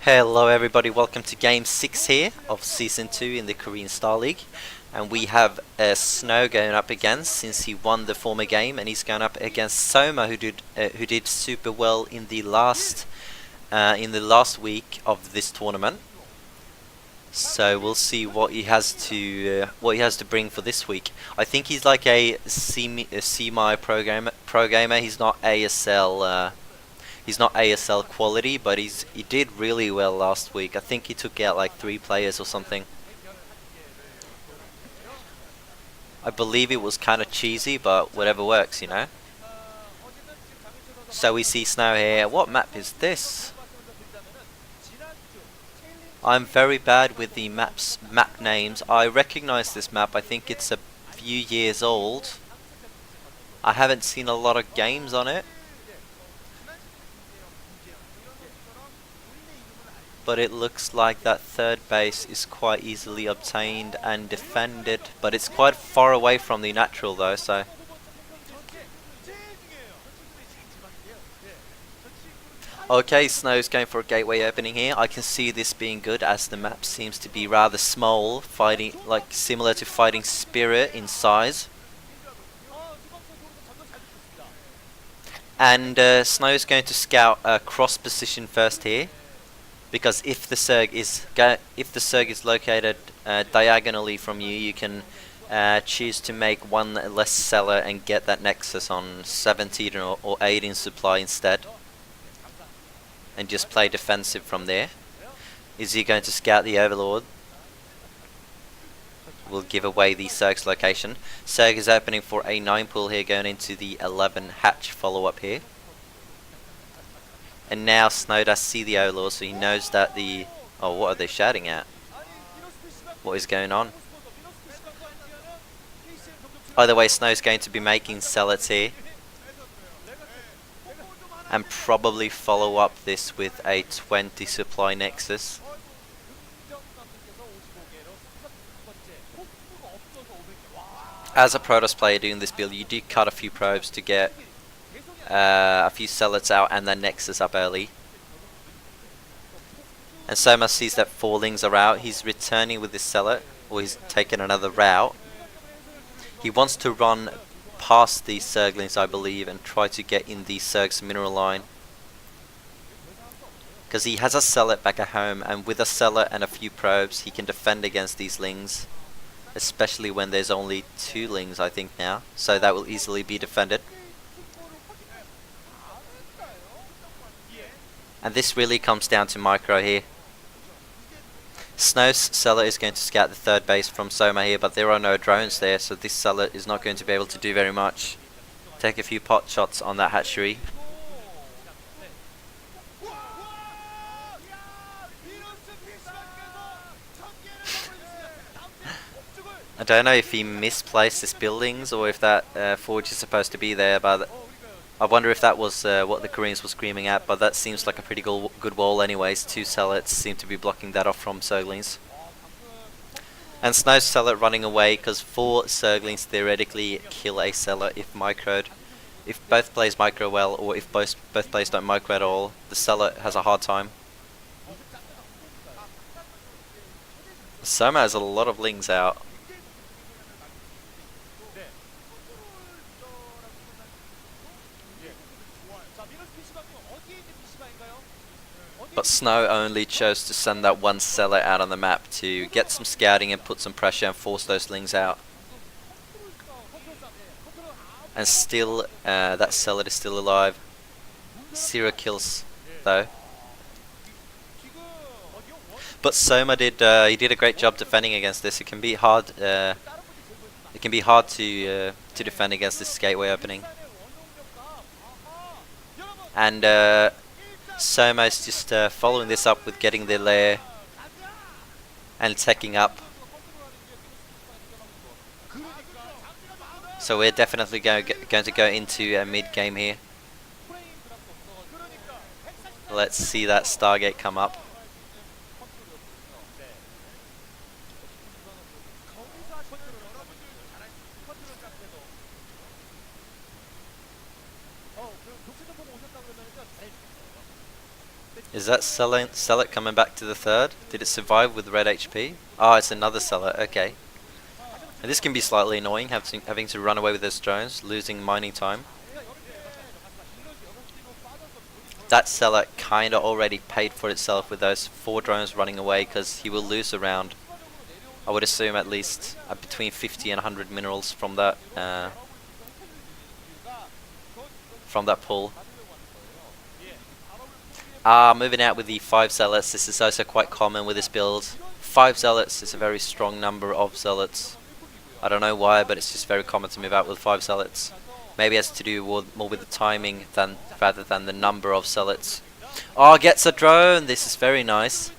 Hello everybody, welcome to game 6 here of season 2 in the Korean Star League, and we have Snow going up against, since he won the former game, and he's going up against Soma, who did super well in the last week of this tournament. So we'll see what he has to bring for this week. I think he's like a semi pro gamer. He's not ASL. He's not ASL quality, but he did really well last week. I think he took out like 3 players or something. I believe it was kind of cheesy, but whatever works, you know. So we see Snow here. What map is this? I'm very bad with the map names. I recognize this map. I think it's a few years old. I haven't seen a lot of games on it, but it looks like that third base is quite easily obtained and defended, but it's quite far away from the natural though, so okay, Snow's going for a gateway opening here. I can see this being good as the map seems to be rather small, similar to Fighting Spirit in size. And Snow's going to scout a cross position first here, because if the Surg is located diagonally from you, you can choose to make one less seller and get that nexus on 17 or 18 supply instead, and just play defensive from there. Is he going to scout the Overlord? Will give away the Surg's location. Surg is opening for a 9 pool here, going into the 11 hatch follow-up here. And now Snow does see the Overlord, so he knows that the... Oh, what are they shouting at? What is going on? Either way, Snow's going to be making Zealots here, and probably follow up this with a 20 supply Nexus. As a Protoss player doing this build, you do cut a few probes to get a few Zealots out and then Nexus up early. And Soma sees that 4 Lings are out. He's returning with this Zealot, or he's taken another route. He wants to run past these Zerglings, I believe, and try to get in the Zerg's mineral line, because he has a Zealot back at home, and with a Zealot and a few probes he can defend against these Lings, especially when there's only 2 Lings I think now, so that will easily be defended. And this really comes down to micro here. Snow's Zealot is going to scout the third base from Soma here, but there are no drones there, so this Zealot is not going to be able to do very much. Take a few pot shots on that hatchery. I don't know if he misplaced his buildings or if that forge is supposed to be there, but I wonder if that was what the Koreans were screaming at, but that seems like a pretty good wall anyways. 2 Zealots seem to be blocking that off from Zerglings. And Snow's Zealot running away, because 4 Zerglings theoretically kill a Zealot if microed. If both plays micro well, or if both plays don't micro at all, the Zealot has a hard time. Soma has a lot of Lings out. But Snow only chose to send that 1 Zealot out on the map to get some scouting and put some pressure and force those Lings out. And still, that Zealot is still alive. 0 kills though. But Soma did a great job defending against this. It can be hard. It can be hard to defend against this gateway opening. And Soma's just following this up with getting their lair and teching up. So we're definitely going to go into a mid game here. Let's see that Stargate come up. Is that Sellet coming back to the third? Did it survive with red HP? Oh, it's another Sellet, okay. And this can be slightly annoying, having to run away with those drones, losing mining time. That Sellet kinda already paid for itself with those 4 drones running away, because he will lose around, I would assume, at least between 50 and 100 minerals from that pull. Moving out with the 5 Zealots. This is also quite common with this build. 5 Zealots is a very strong number of Zealots. I don't know why, but it's just very common to move out with 5 Zealots. Maybe it has to do more with the timing rather than the number of Zealots. Oh, gets a drone! This is very nice.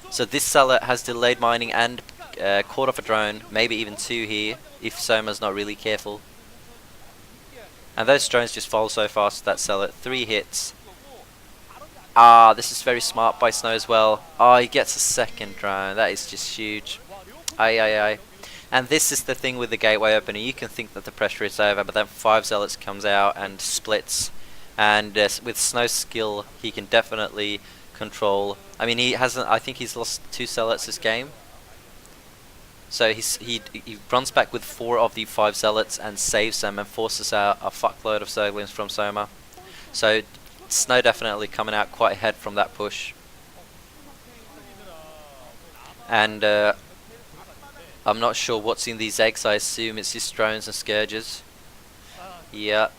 So this Zealot has delayed mining and caught off a drone, maybe even 2 here, if Soma's not really careful. And those drones just fall so fast, that Zealot. 3 hits. This is very smart by Snow as well. He gets a second drone. That is just huge. Aye. And this is the thing with the gateway opener. You can think that the pressure is over, but then 5 Zealots comes out and splits. And with Snow's skill, he can definitely control. I mean, he hasn't. I think he's lost 2 Zealots this game. So he runs back with 4 of the 5 Zealots and saves them and forces out a fuckload of Zerglings from Soma. So Snow definitely coming out quite ahead from that push. And I'm not sure what's in these eggs. I assume it's just drones and scourges. Yeah.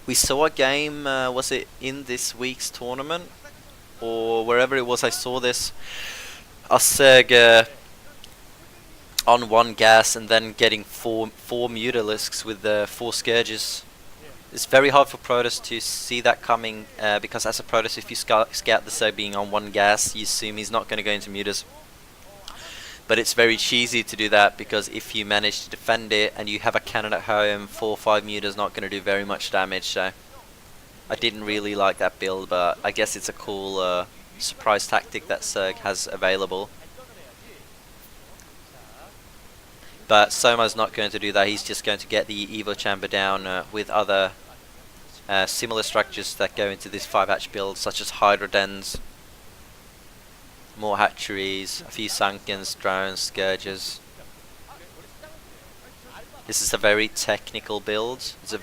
We saw a game, was it in this week's tournament? Or wherever it was I saw this. A Zerg on 1 gas and then getting 4 Mutalisks with 4 scourges. It's very hard for Protoss to see that coming, because as a Protoss, if you scout the Zerg being on 1 gas, you assume he's not going to go into mutas. But it's very cheesy to do that, because if you manage to defend it and you have a cannon at home, 4 or 5 mutas not going to do very much damage. So I didn't really like that build, but I guess it's a cool surprise tactic that Zerg has available. But Soma's not going to do that. He's just going to get the Evo Chamber down with other similar structures that go into this 5-hatch build, such as Hydra Dens, more hatcheries, a few Sunkens, drones, Scourges. This is a very technical build. This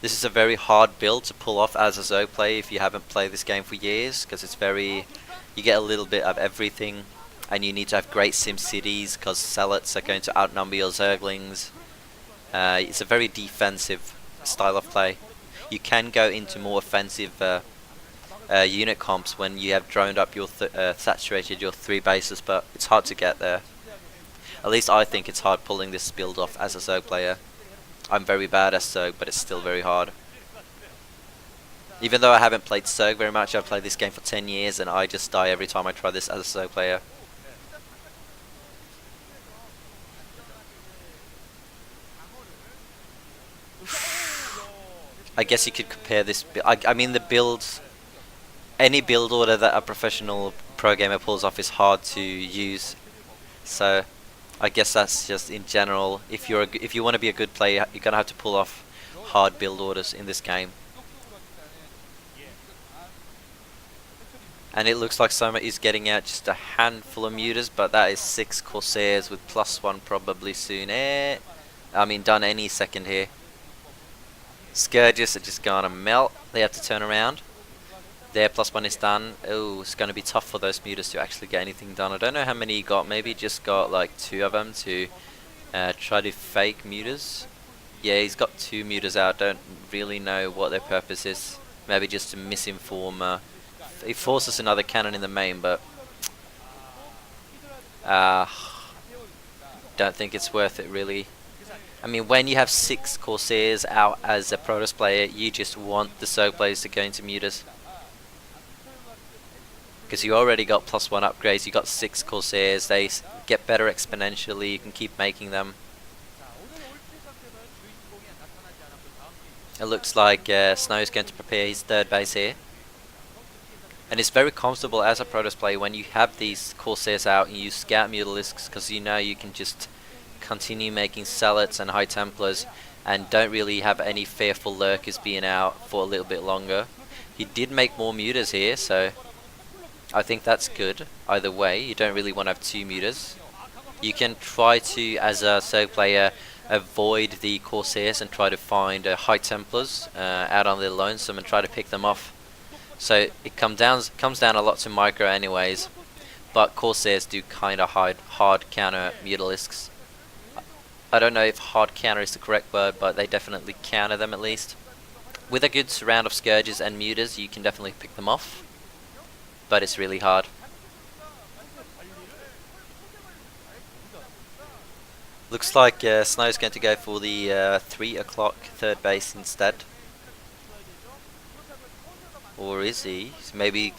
is a very hard build to pull off as a Zerg player if you haven't played this game for years, because it's you get a little bit of everything. And you need to have great sim cities, because Zealots are going to outnumber your Zerglings. It's a very defensive style of play. You can go into more offensive unit comps when you have droned up your saturated your 3 bases, but it's hard to get there. At least I think it's hard pulling this build off as a Zerg player. I'm very bad at Zerg, but it's still very hard. Even though I haven't played Zerg very much, I've played this game for 10 years and I just die every time I try this as a Zerg player. I guess you could compare this. I mean, the builds, any build order that a professional pro gamer pulls off is hard to use. So, I guess that's just in general. If you want to be a good player, you're gonna have to pull off hard build orders in this game. And it looks like Soma is getting out just a handful of mutas, but that is 6 Corsairs with +1 probably soon. Done any second here. Scourges are just gonna melt. They have to turn around. Their +1 is done. Oh, it's gonna be tough for those mutas to actually get anything done. I don't know how many he got. Maybe just got like 2 of them to try to fake mutas. Yeah, he's got 2 mutas out. Don't really know what their purpose is. Maybe just to misinform. He forces another cannon in the main, but don't think it's worth it really. I mean, when you have 6 Corsairs out as a Protoss player, you just want the Zerg players to go into mutas. Because you already got +1 upgrades, you got 6 Corsairs, they get better exponentially, you can keep making them. It looks like Snow is going to prepare his 3rd base here. And it's very comfortable as a Protoss player when you have these Corsairs out and you scout Mutalisks, because you know you can just continue making Zealots and High Templars and don't really have any fearful lurkers being out for a little bit longer. He did make more mutas here, so I think that's good. Either way, you don't really want to have 2 mutas. You can try to, as a Zerg player, avoid the Corsairs and try to find High Templars out on their lonesome and try to pick them off. So it comes down a lot to micro anyways, but Corsairs do kind of hard counter Mutalisks. I don't know if hard counter is the correct word, but they definitely counter them at least. With a good surround of Scourges and Mutas, you can definitely pick them off, but it's really hard. Looks like Snow's going to go for the 3 o'clock third base instead. Or is he? Maybe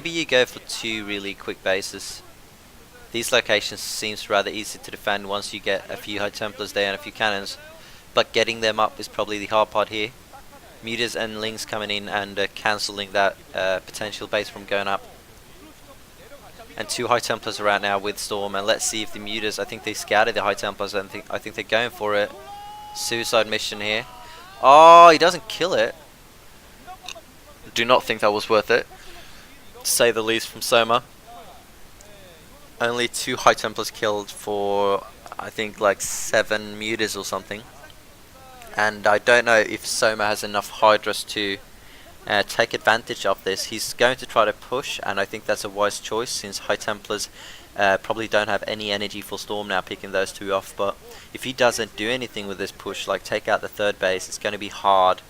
you go for 2 really quick bases. These locations seems rather easy to defend once you get a few High Templars there and a few cannons. But getting them up is probably the hard part here. Mutas and Lings coming in and cancelling that potential base from going up. And 2 High Templars are out now with Storm, and let's see if the Mutas, I think they scouted the High Templars, and I think they're going for it. Suicide mission here. Oh, he doesn't kill it. Do not think that was worth it, to say the least, from Soma. Only 2 High Templars killed for, I think, like 7 Mutas or something. And I don't know if Soma has enough Hydras to take advantage of this. He's going to try to push, and I think that's a wise choice since High Templars probably don't have any energy for Storm now, picking those 2 off. But if he doesn't do anything with this push, like take out the third base, it's going to be hard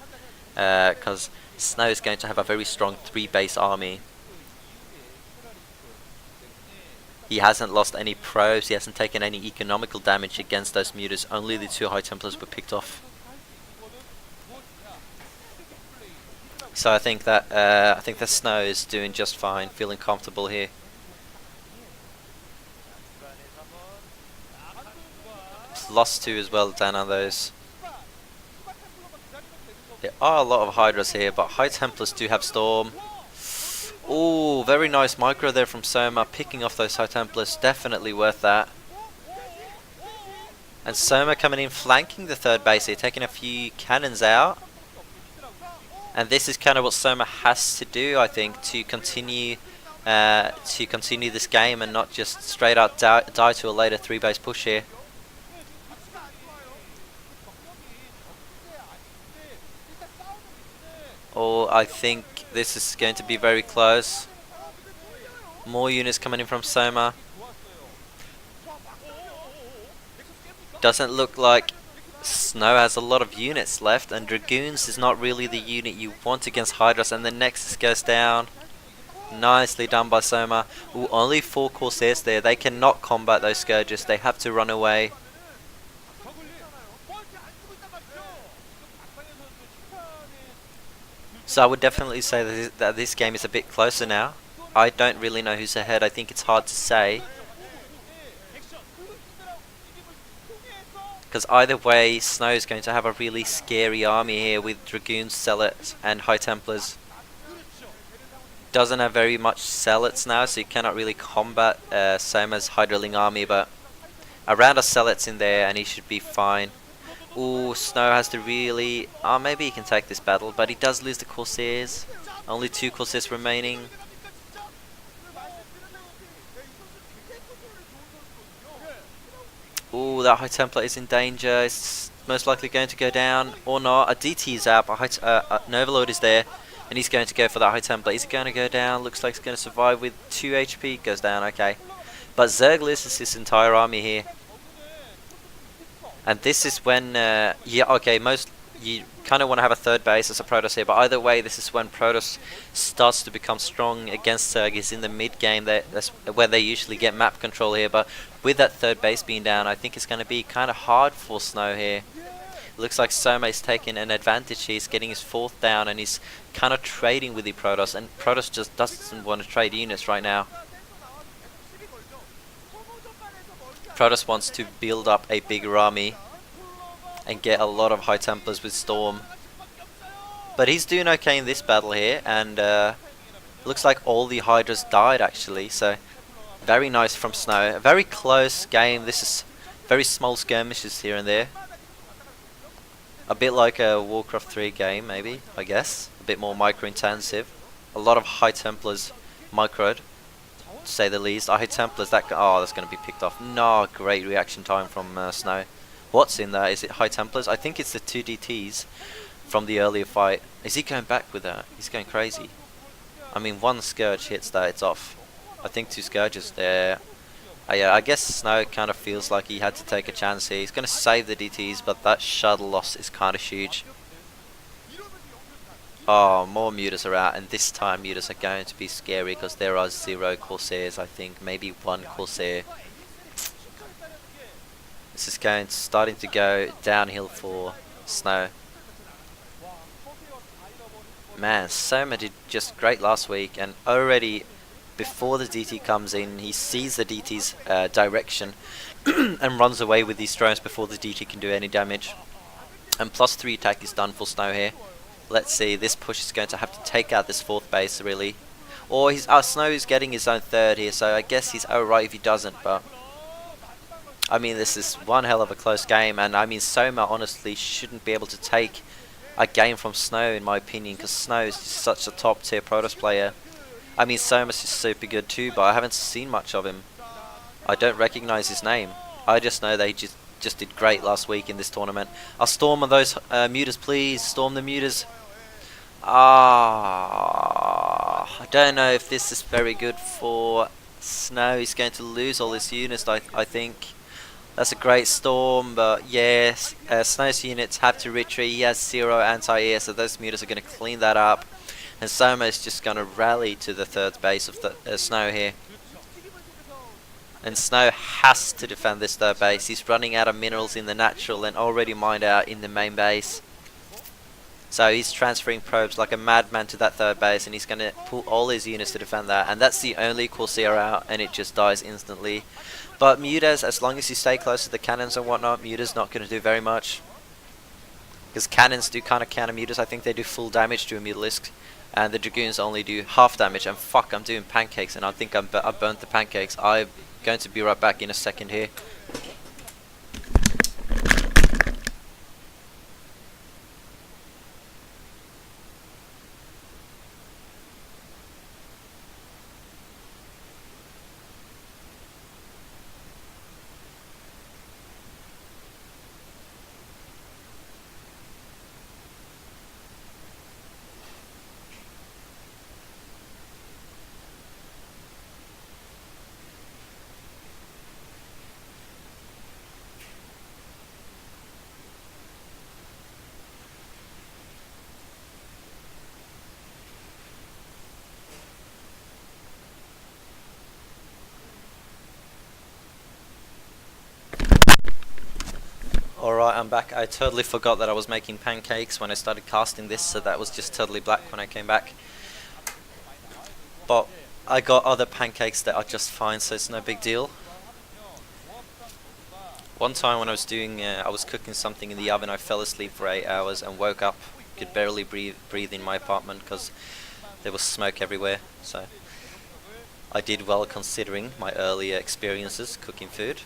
because Snow is going to have a very strong 3 base army. He hasn't lost any probes, he hasn't taken any economical damage against those Mutas, only the 2 High Templars were picked off. So I think that Snow is doing just fine, feeling comfortable here. He's lost 2 as well down on those. There are a lot of Hydras here, but High Templars do have Storm. Oh, very nice micro there from Soma, picking off those High Templars, definitely worth that. And Soma coming in, flanking the third base here, taking a few cannons out. And this is kind of what Soma has to do, I think, to continue this game and not just straight up die to a later 3 base push here. Oh, I think this is going to be very close. More units coming in from Soma. Doesn't look like Snow has a lot of units left, and Dragoons is not really the unit you want against Hydras, and the Nexus goes down. Nicely done by Soma. Ooh, only 4 Corsairs there. They cannot combat those Scourges. They have to run away. So I would definitely say that this game is a bit closer now. I don't really know who's ahead. I think it's hard to say, because either way, Snow is going to have a really scary army here with Dragoons, Zealots, and High Templars. Doesn't have very much Zealots now, so you cannot really combat Soma's Hydraling army, but a round of Zealots in there and he should be fine. Ooh, Snow has to really... Oh, maybe he can take this battle, but he does lose the Corsairs. Only 2 Corsairs remaining. Ooh, that High Templar is in danger. It's most likely going to go down, or not. A DT is out, but an Overlord is there, and he's going to go for that High Templar. Is he going to go down? Looks like he's going to survive with 2 HP. Goes down, okay. But Zerg loses his entire army here. And this is when, yeah, okay, you kind of want to have a third base as a Protoss here, but either way, this is when Protoss starts to become strong against Zerg. Is in the mid game, that's where they usually get map control here, but with that third base being down, I think it's going to be kind of hard for Snow here. It looks like Soma is taking an advantage. He's getting his 4th down, and he's kind of trading with the Protoss, and Protoss just doesn't want to trade units right now. Protoss wants to build up a bigger army and get a lot of High Templars with Storm. But he's doing okay in this battle here, and looks like all the Hydras died actually, so very nice from Snow. A very close game. This is very small skirmishes here and there. A bit like a Warcraft 3 game, maybe, I guess. A bit more micro-intensive. A lot of High Templars microed, to say the least. High Templars, oh, that's going to be picked off. No, great reaction time from Snow. What's in there? Is it High Templars? I think it's the 2 DTs from the earlier fight. Is he going back with that? He's going crazy. I mean, one Scourge hits that, it's off. I think 2 Scourges there. Yeah, I guess Snow kind of feels like he had to take a chance here. He's going to save the DTs, but that shuttle loss is kind of huge. Oh, more Mutas are out, and this time Mutas are going to be scary because there are 0 Corsairs, I think. Maybe 1 Corsair. This is starting to go downhill for Snow. Man, Soma did just great last week, and already before the DT comes in, he sees the DT's direction and runs away with these drones before the DT can do any damage. And +3 attack is done for Snow here. Let's see, this push is going to have to take out this 4th base, really. Or Snow is getting his own 3rd here, so I guess he's alright if he doesn't, but I mean, this is one hell of a close game, and I mean, Soma honestly shouldn't be able to take a game from Snow, in my opinion, because Snow is just such a top tier Protoss player. I mean, Soma's is super good too, but I haven't seen much of him. I don't recognize his name. I just know they just did great last week in this tournament. I'll storm on those Mutas, please. Storm the Mutas. I don't know if this is very good for Snow. He's going to lose all his units, I think. That's a great storm, but yes, Snow's units have to retreat. He has 0 anti-air, so those Mutas are going to clean that up. And Soma is just going to rally to the 3rd base of the Snow here. And Snow has to defend this 3rd base. He's running out of minerals in the natural and already mined out in the main base. So he's transferring probes like a madman to that 3rd base, and he's going to pull all his units to defend that. And that's the only Corsair out, and it just dies instantly. But Mutas, as long as you stay close to the cannons and whatnot, Mutas not going to do very much. Because cannons do kind of counter Mutas. I think they do full damage to a Mutalisk. And the Dragoons only do half damage. And fuck, I'm doing pancakes, and I think I burnt the pancakes. I'm going to be right back in a second here. Alright, I'm back. I totally forgot that I was making pancakes when I started casting this, so that was just totally black when I came back. But I got other pancakes that are just fine, so it's no big deal. One time when I was I was cooking something in the oven, I fell asleep for 8 hours and woke up. Could barely breathe in my apartment because there was smoke everywhere. So I did well considering my earlier experiences cooking food.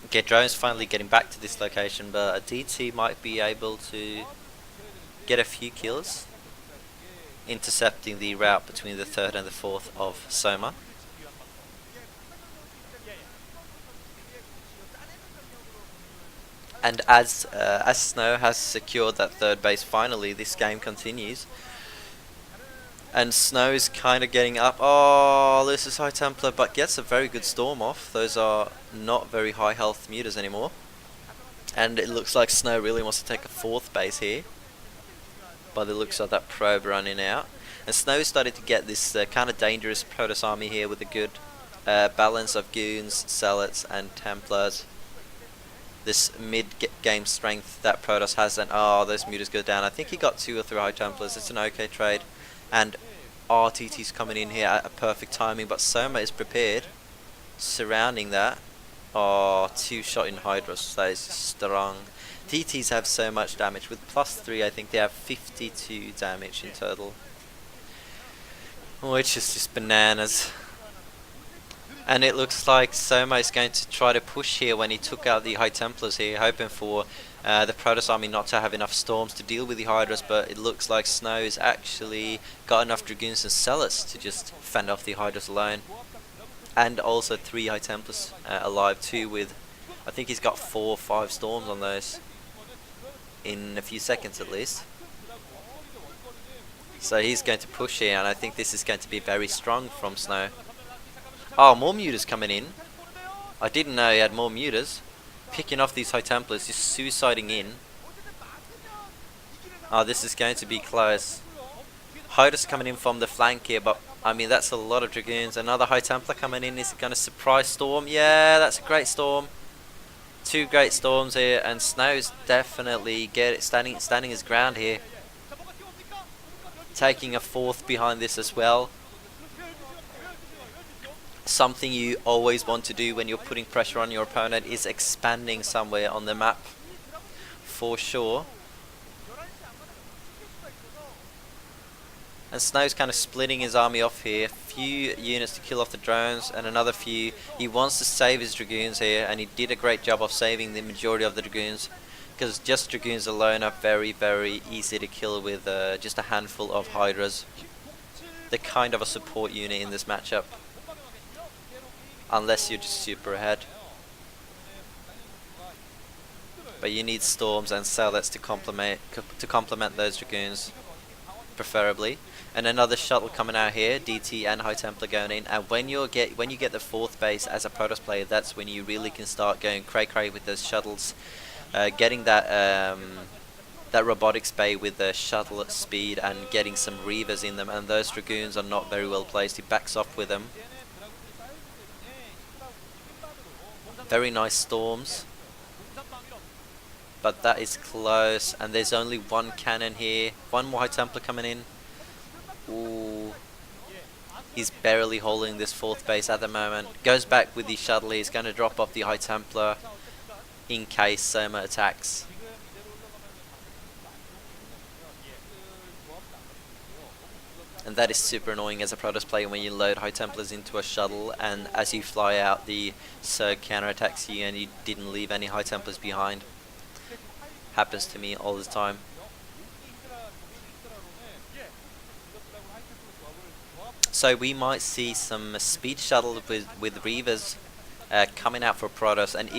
Okay, drones finally getting back to this location, but a DT might be able to get a few kills, intercepting the route between the 3rd and the 4th of Soma. And as Snow has secured that 3rd base finally, this game continues. And Snow is kind of getting up. Oh, this is High Templar, but gets a very good storm off. Those are not very high health Mutas anymore. And it looks like Snow really wants to take a 4th base here, by the looks of that probe running out. And Snow is starting to get this kind of dangerous Protoss army here with a good balance of Goons, Zealots and Templars. This mid-game strength that Protoss has, and oh, those Mutas go down. I think he got 2 or 3 High Templars. It's an okay trade. And RTT's coming in here at a perfect timing, but Soma is prepared, surrounding that. Oh, 2 shot in Hydros, that is strong. TTs have so much damage. With +3, I think they have 52 damage in total, which is just bananas. And it looks like Soma is going to try to push here when he took out the High Templars here, hoping for the Protoss army not to have enough storms to deal with the Hydras, but it looks like Snow's actually got enough Dragoons and Zealots to just fend off the Hydras alone. And also 3 High Templars alive too, with I think he's got 4 or 5 storms on those in a few seconds at least. So he's going to push here, and I think this is going to be very strong from Snow. Oh, more mutas coming in. I didn't know he had more mutas. Picking off these High Templars, just suiciding in. Oh, this is going to be close. Hydras coming in from the flank here, but I mean that's a lot of Dragoons. Another High Templar coming in. Is going to surprise Storm. Yeah, that's a great Storm. 2 great Storms here, and Snow's definitely standing his ground here. Taking a 4th behind this as well. Something you always want to do when you're putting pressure on your opponent is expanding somewhere on the map, for sure. And Snow's kind of splitting his army off here. Few units to kill off the drones and another few. He wants to save his Dragoons here, and he did a great job of saving the majority of the Dragoons, because just Dragoons alone are very, very easy to kill with just a handful of Hydras. They're kind of a support unit in this matchup, unless you're just super ahead. But you need Storms and Zealots to complement those Dragoons, preferably. And another shuttle coming out here, DT and High Templar going in. And when you get the 4th base as a Protoss player, that's when you really can start going cray with those shuttles, getting that robotics bay with the shuttle at speed and getting some Reavers in them. And those Dragoons are not very well placed. He backs off with them. Very nice Storms, but that is close, and there's only 1 cannon here. 1 more High Templar coming in. Ooh, he's barely holding this 4th base at the moment. Goes back with the shuttle. He's going to drop off the High Templar in case Soma attacks. And that is super annoying as a Protoss player when you load High Templars into a shuttle, and as you fly out the Zerg counterattacks you and you didn't leave any High Templars behind. Happens to me all the time. So we might see some speed shuttle with Reavers coming out for Protoss, and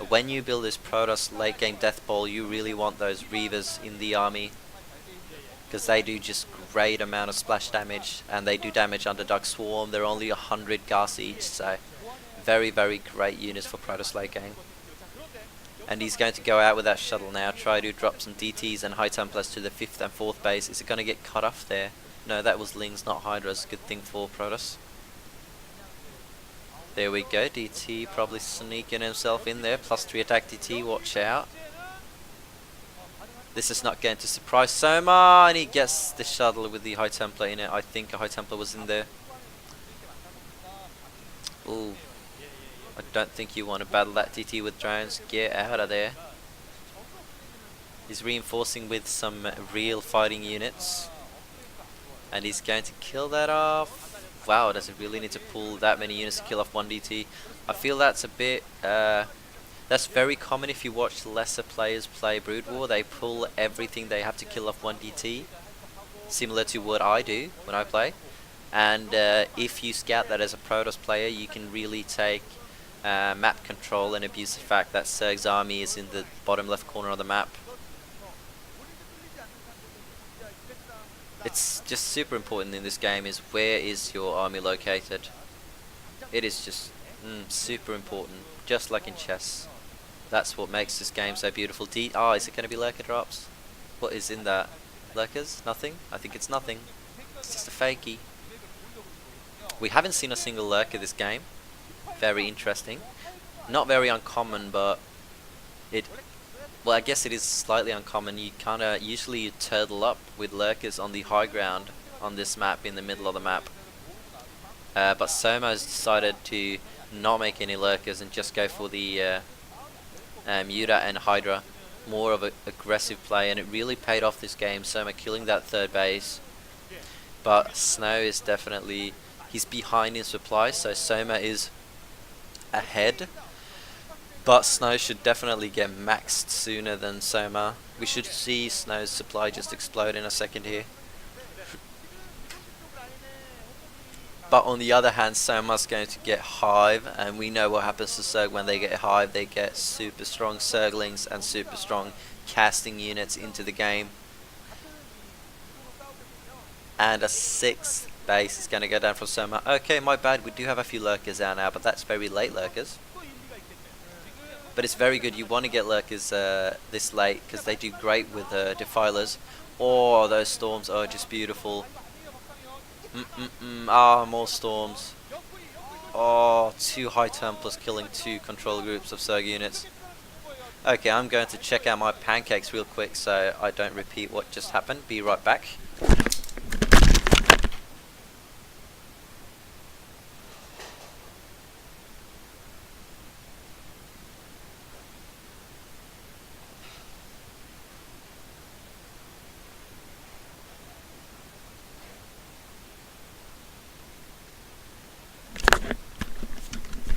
when you build this Protoss late game death ball, you really want those Reavers in the army, because they do just great amount of splash damage, and they do damage under Dark Swarm. They're only 100 gas each, so very, very great units for Protoss late game. And he's going to go out with that shuttle now, try to drop some DTs and High Templars to the 5th and 4th base. Is it going to get cut off there? No, that was Lings, not Hydras. Good thing for Protoss. There we go, DT probably sneaking himself in there. +3 attack DT, watch out. This is not going to surprise Soma, and he gets the shuttle with the High Templar in it. I think a High Templar was in there. Ooh. I don't think you want to battle that DT with drones. Get out of there. He's reinforcing with some real fighting units. And he's going to kill that off. Wow, does it really need to pull that many units to kill off 1 DT? I feel that's a bit... that's very common if you watch lesser players play Brood War. They pull everything they have to kill off 1 DT. Similar to what I do when I play. And if you scout that as a Protoss player, you can really take map control and abuse the fact that Zerg's army is in the bottom left corner of the map. It's just super important in this game is where is your army located. It is just super important, just like in chess. That's what makes this game so beautiful. Is it going to be lurker drops? What is in that? Lurkers? Nothing? I think it's nothing. It's just a fakie. We haven't seen a single lurker this game. Very interesting. Not very uncommon, but well, I guess it is slightly uncommon. You usually turtle up with lurkers on the high ground on this map, in the middle of the map. But Soma has decided to not make any lurkers and just go for the Muta and Hydra. More of an aggressive play, and it really paid off this game. Soma killing that 3rd base. But Snow is definitely... he's behind in supply, so Soma is ahead. But Snow should definitely get maxed sooner than Soma. We should see Snow's supply just explode in a second here. But on the other hand, Soma's going to get Hive, and we know what happens to Zerg when they get Hive. They get super strong Zerglings and super strong casting units into the game. And a 6th base is going to go down from Soma. Okay, my bad, we do have a few lurkers out now, but that's very late lurkers. But it's very good, you want to get lurkers this late, because they do great with defilers. Oh, those storms are just beautiful. Ah, more storms. Oh, 2 high Templars killing 2 control groups of Zerg units. Okay, I'm going to check out my pancakes real quick so I don't repeat what just happened. Be right back.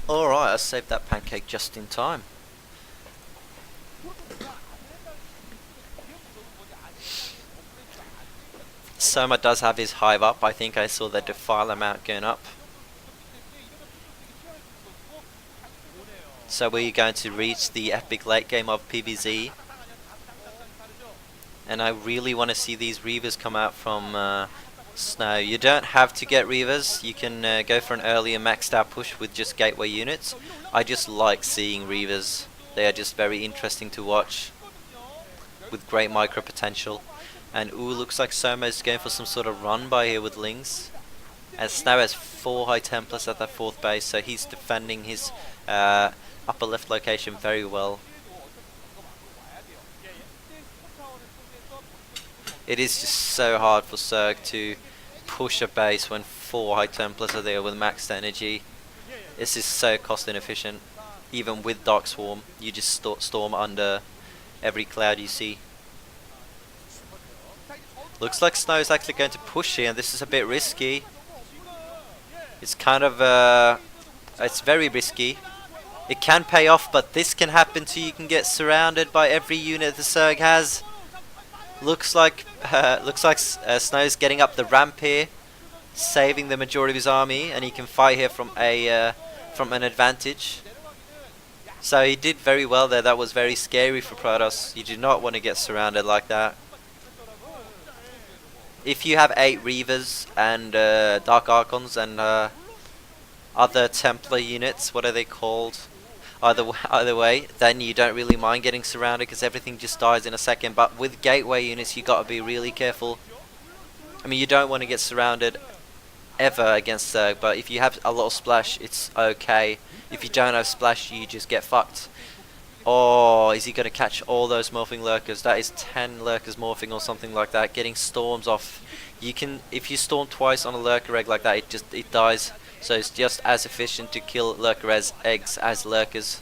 Alright, I saved that pancake just in time. Soma does have his hive up. I think I saw the defile amount going up. So we're going to reach the epic late game of PvZ. And I really want to see these Reavers come out from Snow. You don't have to get Reavers. You can go for an earlier maxed out push with just gateway units. I just like seeing Reavers. They are just very interesting to watch, with great micro potential. And ooh, looks like Soma is going for some sort of run by here with Lings. And Snow has 4 high Templars at that 4th base, so he's defending his upper left location very well. It is just so hard for Zerg to push a base when 4 high Templars are there with maxed energy. This is so cost inefficient. Even with Dark Swarm, you just storm under every cloud you see. Looks like Snow is actually going to push here, and this is a bit risky. It's kind of it's very risky. It can pay off, but this can happen too. You can get surrounded by every unit the Zerg has. Looks like Snow's getting up the ramp here, saving the majority of his army, and he can fight here from an advantage. So he did very well there. That was very scary for Protoss. You do not want to get surrounded like that. If you have 8 Reavers and Dark Archons and other Templar units, what are they called? Either way, then you don't really mind getting surrounded because everything just dies in a second. But with gateway units, you got to be really careful. I mean, you don't want to get surrounded ever against Zerg, but if you have a lot of splash, it's okay. If you don't have splash, you just get fucked. Oh, is he going to catch all those morphing lurkers? That is 10 lurkers morphing or something like that. Getting storms off. You can, if you storm twice on a lurker egg like that, it dies. So it's just as efficient to kill lurker as eggs as lurkers.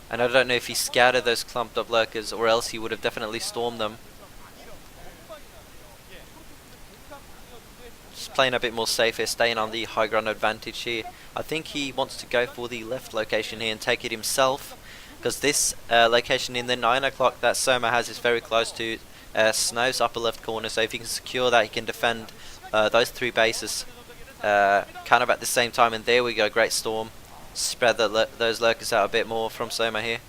And I don't know if he scattered those clumped up lurkers, or else he would have definitely stormed them. Just playing a bit more safe here, staying on the high ground advantage here. I think he wants to go for the left location here and take it himself, because this location in the 9 o'clock that Soma has is very close to Snow's upper left corner. So if he can secure that, he can defend those 3 bases kind of at the same time. And there we go, great storm. Spread those lurkers out a bit more from Soma here.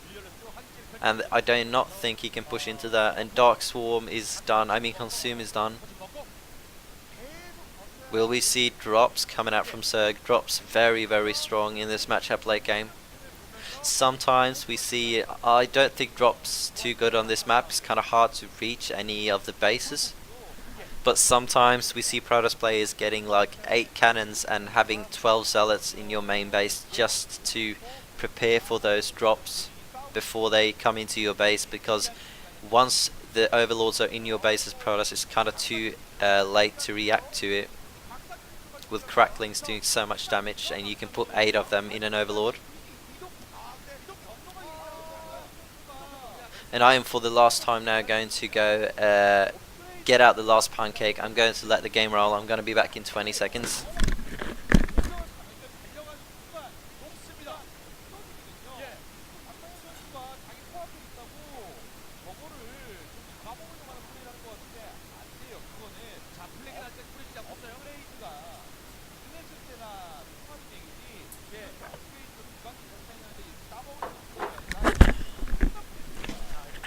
And I do not think he can push into that. And Dark Swarm is done. I mean, Consume is done. Will we see drops coming out from Zerg? Drops very, very strong in this matchup late game. Sometimes we see, I don't think drops too good on this map. It's kind of hard to reach any of the bases. But sometimes we see Protoss players getting like 8 cannons and having 12 zealots in your main base just to prepare for those drops before they come into your base, because once the overlords are in your base as Protoss, it's kind of too late to react to it, with cracklings doing so much damage, and you can put 8 of them in an overlord. And I am for the last time now going to go get out the last pancake. I'm going to let the game roll. I'm going to be back in 20 seconds.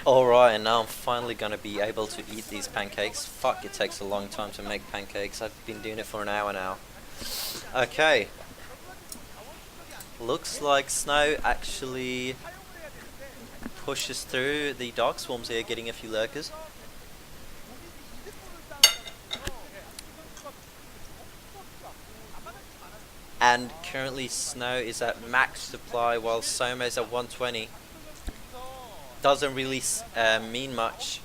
Alright, and now I'm finally gonna be able to eat these pancakes. Fuck, it takes a long time to make pancakes. I've been doing it for an hour now. Okay. Looks like Snow actually pushes through the dark swarms here, getting a few lurkers. And currently Snow is at max supply while Soma is at 120. Doesn't really mean much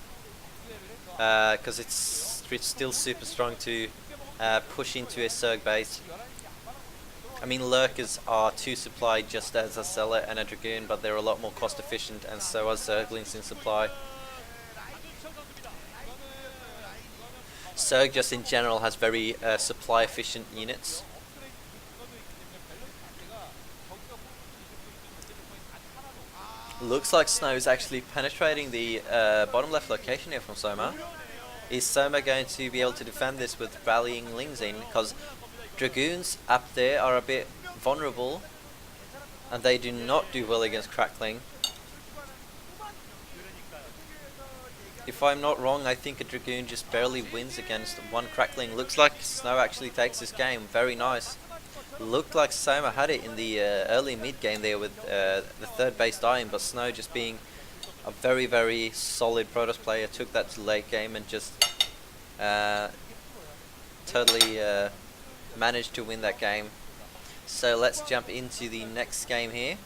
because it's still super strong to push into a Zerg base. I mean, lurkers are 2 supply just as a Zealot and a Dragoon, but they're a lot more cost efficient, and so are Zerglings in supply. Zerg just in general has very supply efficient units. Looks like Snow is actually penetrating the bottom left location here from Soma. Is Soma going to be able to defend this with rallying Lings in? Because Dragoons up there are a bit vulnerable and they do not do well against Crackling. If I'm not wrong, I think a Dragoon just barely wins against one Crackling. Looks like Snow actually takes this game. Very nice. Looked like Soma had it in the early mid game there with the 3rd base dying, but Snow just being a very, very solid Protoss player took that to late game and just totally managed to win that game. So let's jump into the next game here.